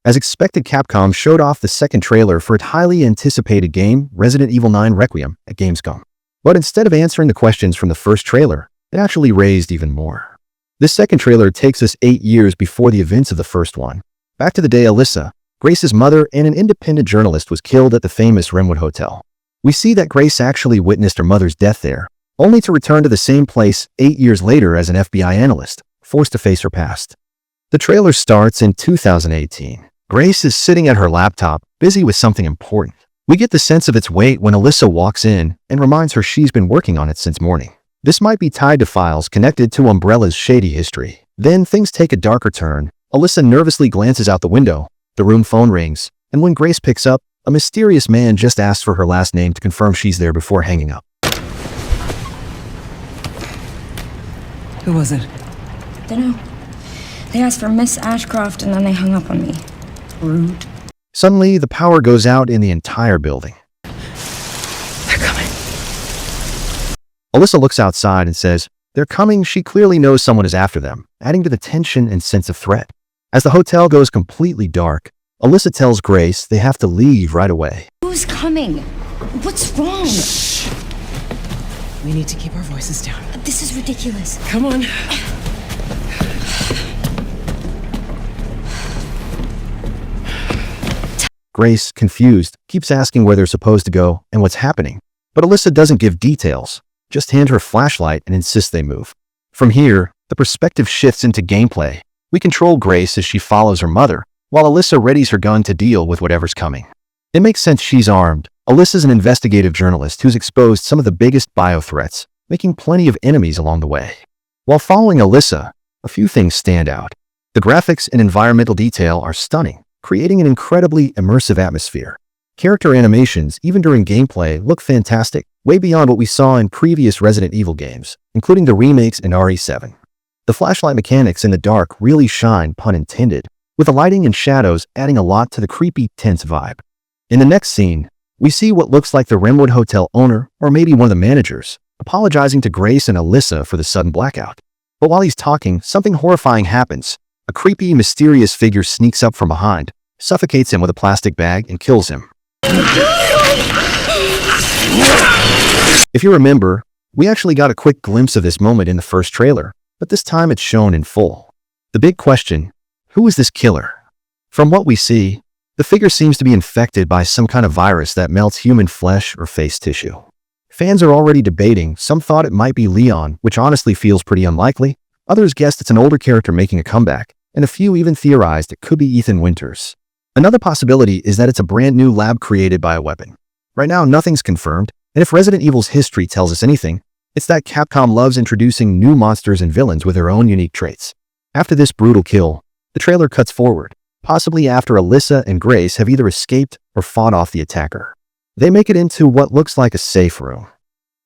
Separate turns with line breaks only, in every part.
As expected, Capcom showed off the second trailer for its highly anticipated game, Resident Evil 9 Requiem, at Gamescom. But instead of answering the questions from the first trailer, it actually raised even more. This second trailer takes us 8 years before the events of the first one, back to the day Alyssa, Grace's mother and an independent journalist, was killed at the famous Remwood Hotel. We see that Grace actually witnessed her mother's death there, only to return to the same place 8 years later as an FBI analyst, forced to face her past. The trailer starts in 2018. Grace is sitting at her laptop, busy with something important. We get the sense of its weight when Alyssa walks in and reminds her she's been working on it since morning. This might be tied to files connected to Umbrella's shady history. Then things take a darker turn. Alyssa nervously glances out the window, the room phone rings, and when Grace picks up, a mysterious man just asks for her last name to confirm she's there before hanging up.
Who was it?
Dunno. They asked for Miss Ashcroft and then they hung up on me. Rude.
Suddenly, the power goes out in the entire building.
They're coming.
Alyssa looks outside and says, "They're coming." She clearly knows someone is after them, adding to the tension and sense of threat. As the hotel goes completely dark, Alyssa tells Grace they have to leave right away.
Who's coming? What's wrong?
Shh. We need to keep our voices down.
This is ridiculous.
Come on.
Grace, confused, keeps asking where they're supposed to go and what's happening. But Alyssa doesn't give details, just hand her a flashlight and insists they move. From here, the perspective shifts into gameplay. We control Grace as she follows her mother, while Alyssa readies her gun to deal with whatever's coming. It makes sense she's armed. Alyssa's an investigative journalist who's exposed some of the biggest bio-threats, making plenty of enemies along the way. While following Alyssa, a few things stand out. The graphics and environmental detail are stunning, creating an incredibly immersive atmosphere. Character animations, even during gameplay, look fantastic, way beyond what we saw in previous Resident Evil games, including the remakes and RE7. The flashlight mechanics in the dark really shine, pun intended, with the lighting and shadows adding a lot to the creepy, tense vibe. In the next scene, we see what looks like the Remwood Hotel owner, or maybe one of the managers, apologizing to Grace and Alyssa for the sudden blackout. But while he's talking, something horrifying happens. A creepy, mysterious figure sneaks up from behind, suffocates him with a plastic bag, and kills him. If you remember, we actually got a quick glimpse of this moment in the first trailer, but this time it's shown in full. The big question, who is this killer? From what we see, the figure seems to be infected by some kind of virus that melts human flesh or face tissue. Fans are already debating. Some thought it might be Leon, which honestly feels pretty unlikely. Others guessed it's an older character making a comeback, and a few even theorized it could be Ethan Winters. Another possibility is that it's a brand new lab-created bioweapon. Right now, nothing's confirmed, and if Resident Evil's history tells us anything, it's that Capcom loves introducing new monsters and villains with their own unique traits. After this brutal kill, the trailer cuts forward, possibly after Alyssa and Grace have either escaped or fought off the attacker. They make it into what looks like a safe room.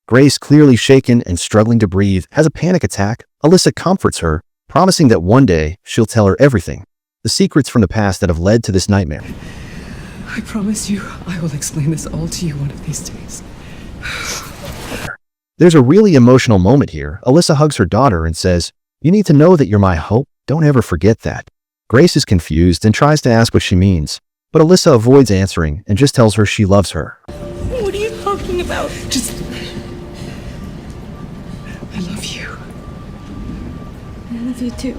Grace, clearly shaken and struggling to breathe, has a panic attack. Alyssa comforts her, promising that one day she'll tell her everything, the secrets from the past that have led to this nightmare.
I promise you, I will explain this all to you one of these days.
There's a really emotional moment here. Alyssa hugs her daughter and says, "You need to know that you're my hope. Don't ever forget that." Grace is confused and tries to ask what she means, but Alyssa avoids answering and just tells her she loves her.
What are you talking about?
Just... I love you.
I love you too.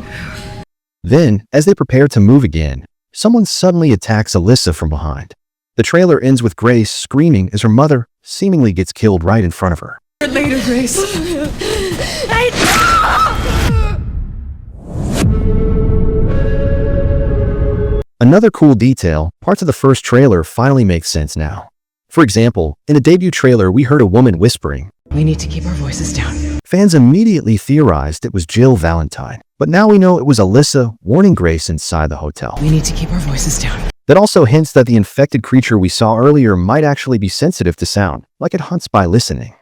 Then, as they prepare to move again, someone suddenly attacks Alyssa from behind. The trailer ends with Grace screaming as her mother seemingly gets killed right in front of her.
Later, Grace.
Another cool detail, parts of the first trailer finally make sense now. For example, in the debut trailer we heard a woman whispering,
We need to keep our voices down.
Fans immediately theorized it was Jill Valentine, but now we know it was Alyssa warning Grace inside the hotel.
We need to keep our voices down.
That also hints that the infected creature we saw earlier might actually be sensitive to sound, like it hunts by listening.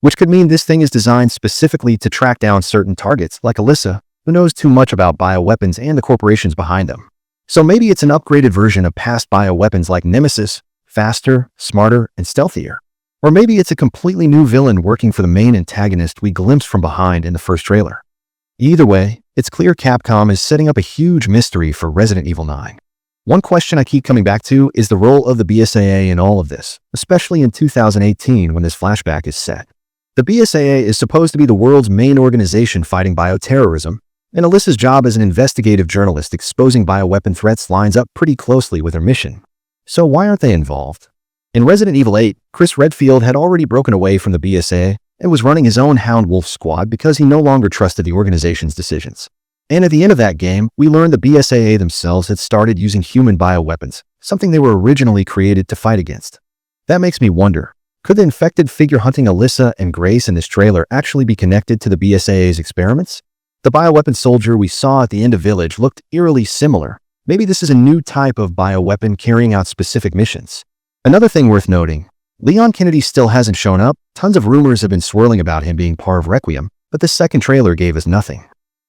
Which could mean this thing is designed specifically to track down certain targets, like Alyssa, who knows too much about bioweapons and the corporations behind them. So maybe it's an upgraded version of past bioweapons like Nemesis, faster, smarter, and stealthier. Or maybe it's a completely new villain working for the main antagonist we glimpsed from behind in the first trailer. Either way, it's clear Capcom is setting up a huge mystery for Resident Evil 9. One question I keep coming back to is the role of the BSAA in all of this, especially in 2018 when this flashback is set. The BSAA is supposed to be the world's main organization fighting bioterrorism, and Alyssa's job as an investigative journalist exposing bioweapon threats lines up pretty closely with her mission. So why aren't they involved? In Resident Evil 8, Chris Redfield had already broken away from the BSAA and was running his own Hound Wolf squad because he no longer trusted the organization's decisions. And at the end of that game, we learned the BSAA themselves had started using human bioweapons, something they were originally created to fight against. That makes me wonder, could the infected figure hunting Alyssa and Grace in this trailer actually be connected to the BSAA's experiments? The bioweapon soldier we saw at the end of Village looked eerily similar. Maybe this is a new type of bioweapon carrying out specific missions. Another thing worth noting, Leon Kennedy still hasn't shown up. Tons of rumors have been swirling about him being part of Requiem, but this second trailer gave us nothing.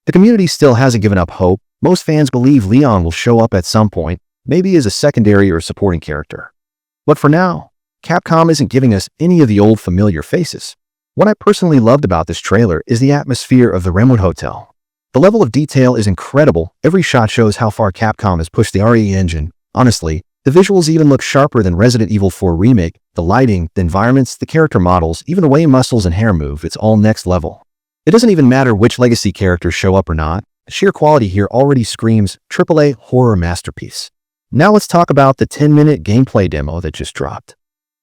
The community still hasn't given up hope. Most fans believe Leon will show up at some point, maybe as a secondary or supporting character. But for now, Capcom isn't giving us any of the old familiar faces. What I personally loved about this trailer is the atmosphere of the Remwood Hotel. The level of detail is incredible. Every shot shows how far Capcom has pushed the RE engine. Honestly, the visuals even look sharper than Resident Evil 4 Remake. The lighting, the environments, the character models, even the way muscles and hair move, it's all next level. It doesn't even matter which legacy characters show up or not. The sheer quality here already screams AAA horror masterpiece. Now let's talk about the 10-minute gameplay demo that just dropped.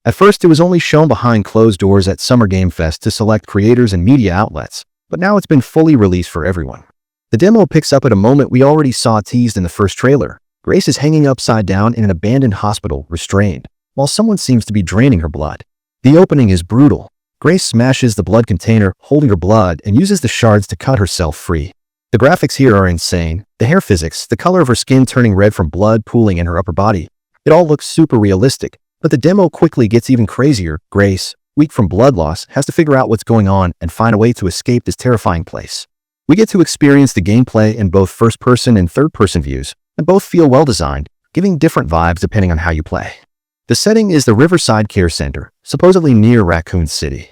At first, it was only shown behind closed doors at Summer Game Fest to select creators and media outlets, but now it's been fully released for everyone. The demo picks up at a moment we already saw teased in the first trailer. Grace is hanging upside down in an abandoned hospital, restrained, while someone seems to be draining her blood. The opening is brutal. Grace smashes the blood container, holding her blood, and uses the shards to cut herself free. The graphics here are insane. The hair physics, the color of her skin turning red from blood pooling in her upper body. It all looks super realistic. But the demo quickly gets even crazier. Grace, weak from blood loss, has to figure out what's going on and find a way to escape this terrifying place. We get to experience the gameplay in both first-person and third-person views, and both feel well-designed, giving different vibes depending on how you play. The setting is the Riverside Care Center, supposedly near Raccoon City.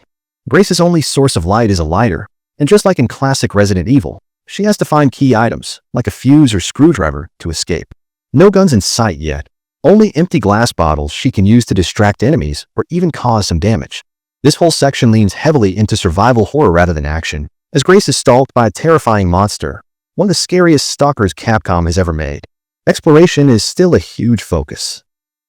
Grace's only source of light is a lighter, and just like in classic Resident Evil, she has to find key items, like a fuse or screwdriver, to escape. No guns in sight yet. Only empty glass bottles she can use to distract enemies or even cause some damage. This whole section leans heavily into survival horror rather than action, as Grace is stalked by a terrifying monster, one of the scariest stalkers Capcom has ever made. Exploration is still a huge focus.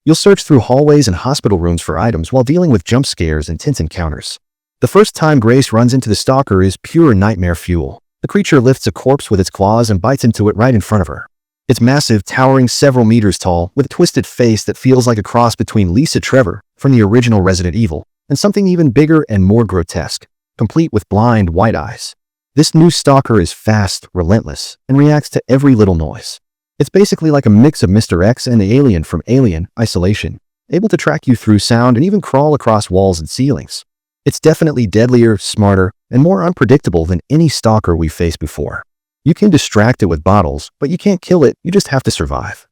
You'll search through hallways and hospital rooms for items while dealing with jump scares and tense encounters. The first time Grace runs into the stalker is pure nightmare fuel. The creature lifts a corpse with its claws and bites into it right in front of her. It's massive, towering several meters tall, with a twisted face that feels like a cross between Lisa Trevor from the original Resident Evil and something even bigger and more grotesque, complete with blind, white eyes. This new stalker is fast, relentless, and reacts to every little noise. It's basically like a mix of Mr. X and the alien from Alien Isolation, able to track you through sound and even crawl across walls and ceilings. It's definitely deadlier, smarter, and more unpredictable than any stalker we've faced before. You can distract it with bottles, but you can't kill it, you just have to survive.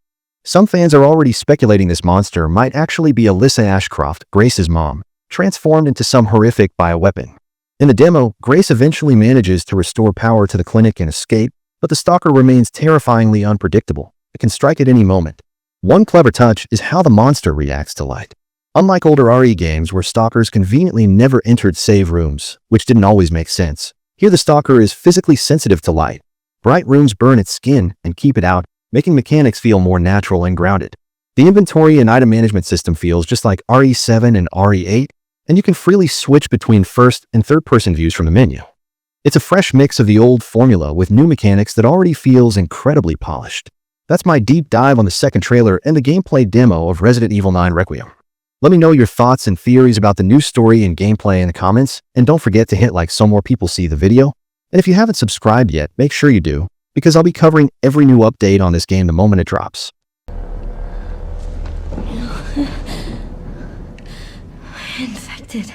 Some fans are already speculating this monster might actually be Alyssa Ashcroft, Grace's mom, transformed into some horrific bioweapon. In the demo, Grace eventually manages to restore power to the clinic and escape, but the stalker remains terrifyingly unpredictable. It can strike at any moment. One clever touch is how the monster reacts to light. Unlike older RE games where stalkers conveniently never entered save rooms, which didn't always make sense, here the stalker is physically sensitive to light. Bright rooms burn its skin and keep it out, making mechanics feel more natural and grounded. The inventory and item management system feels just like RE7 and RE8, and you can freely switch between first and third-person views from the menu. It's a fresh mix of the old formula with new mechanics that already feels incredibly polished. That's my deep dive on the second trailer and the gameplay demo of Resident Evil 9 Requiem. Let me know your thoughts and theories about the new story and gameplay in the comments, and don't forget to hit like so more people see the video. And if you haven't subscribed yet, make sure you do, because I'll be covering every new update on this game the moment it drops.
Infected.